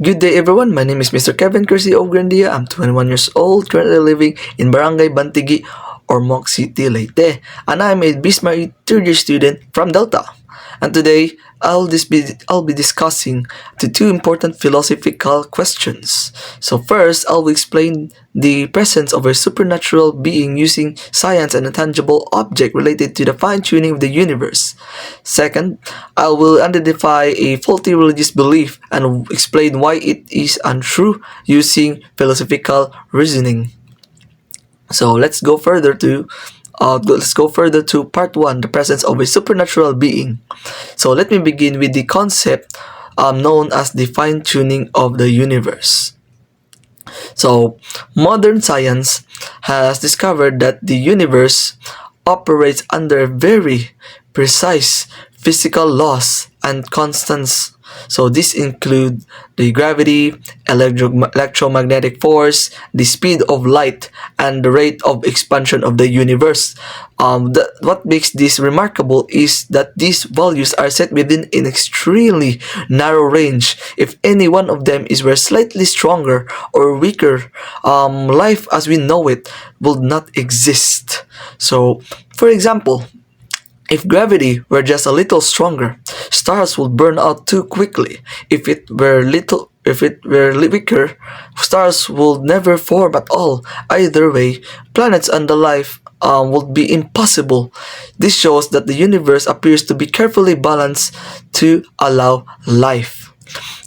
Good day everyone, my name is Mr. Kevin Cursi Ograndia. I'm 21 years old, currently living in Barangay Bantigi or Moc City, Leyte. And I'm a Bismarck third year student from Delta. And today, I'll be discussing the two important philosophical questions. So first, I'll explain the presence of a supernatural being using science and a tangible object related to the fine-tuning of the universe. Second, I will identify a faulty religious belief and explain why it is untrue using philosophical reasoning. So let's go further to part one, the presence of a supernatural being. So let me begin with the concept known as the fine tuning of the universe. So modern science has discovered that the universe operates under very precise physical laws and constants. So this include the gravity, electromagnetic force, the speed of light, and the rate of expansion of the universe. What makes this remarkable is that these values are set within an extremely narrow range. If any one of them were slightly stronger or weaker, life as we know it would not exist. So, for example, if gravity were just a little stronger, stars would burn out too quickly. If it were weaker, stars would never form at all. Either way, planets and the life would be impossible. This shows that the universe appears to be carefully balanced to allow life.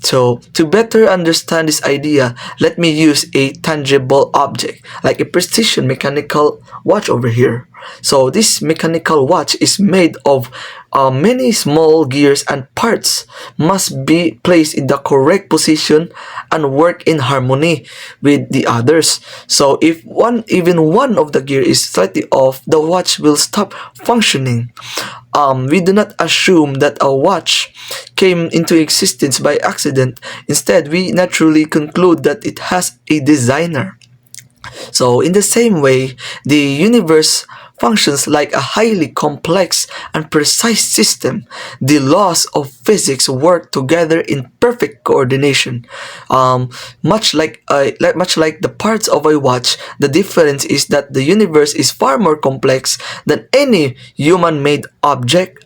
So, to better understand this idea, let me use a tangible object, like a precision mechanical watch over here. So, this mechanical watch is made of many small gears and parts must be placed in the correct position and work in harmony with the others. So, if even one of the gear is slightly off, the watch will stop functioning. We do not assume that a watch came into existence by accident. Instead, we naturally conclude that it has a designer. So, in the same way, the universe functions like a highly complex and precise system. The laws of physics work together in perfect coordination. Much like the parts of a watch, the difference is that the universe is far more complex than any human-made object.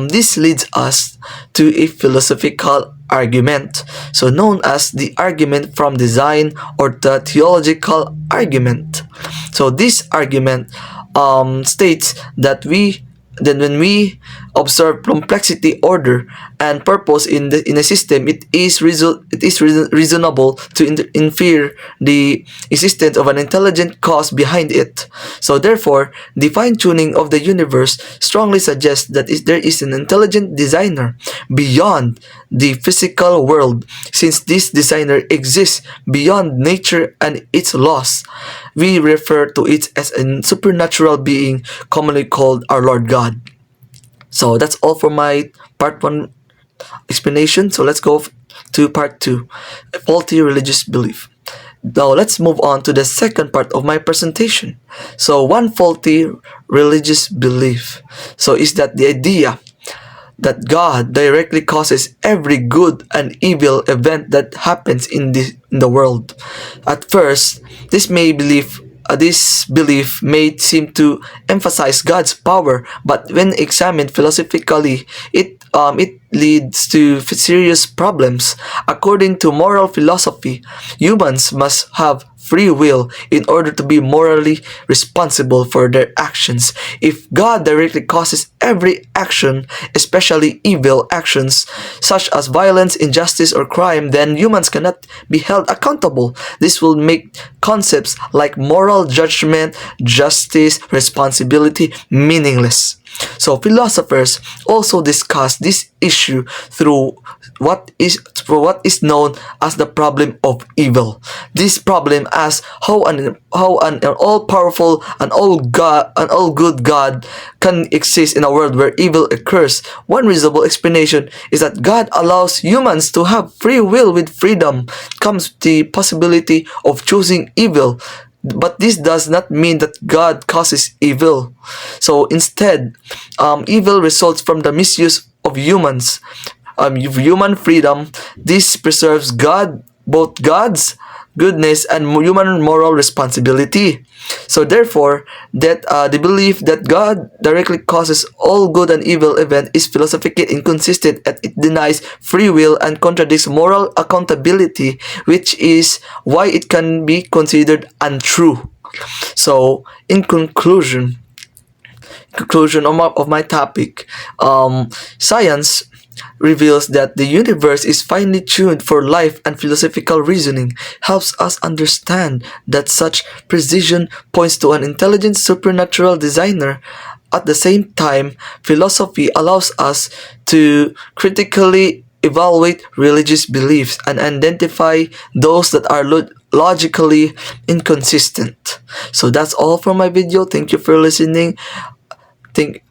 This leads us to a philosophical argument, so known as the argument from design or the theological argument. So this argument states that when we observe complexity, order, and purpose in a system, it is reasonable to infer the existence of an intelligent cause behind it. So therefore, the fine-tuning of the universe strongly suggests that there is an intelligent designer beyond the physical world. Since this designer exists beyond nature and its laws, we refer to it as a supernatural being commonly called our Lord God. So that's all for my part one explanation. So let's go to part two, a faulty religious belief. Now let's move on to the second part of my presentation. So one faulty religious belief is that the idea that God directly causes every good and evil event that happens in the world. At first, this belief may seem to emphasize God's power, but when examined philosophically, it leads to serious problems. According to moral philosophy, humans must have free will in order to be morally responsible for their actions. If God directly causes every action, especially evil actions such as violence, injustice, or crime, then humans cannot be held accountable. This will make concepts like moral judgment, justice, responsibility meaningless. So philosophers also discuss this issue through what is known as the problem of evil. This problem asks how an all-powerful and all good God can exist in a world where evil occurs. One reasonable explanation is that God allows humans to have free will. With freedom comes the possibility of choosing evil. But this does not mean that God causes evil. So instead, evil results from the misuse of humans. human freedom. This preserves both God's goodness and human moral responsibility. So therefore, that the belief that God directly causes all good and evil event is philosophically inconsistent, and it denies free will and contradicts moral accountability, which is why it can be considered untrue. So, in conclusion of my topic, science reveals that the universe is finely tuned for life, and philosophical reasoning helps us understand that such precision points to an intelligent supernatural designer. At the same time, philosophy allows us to critically evaluate religious beliefs and identify those that are logically inconsistent. So that's all for my video. Thank you for listening. Think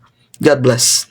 God bless.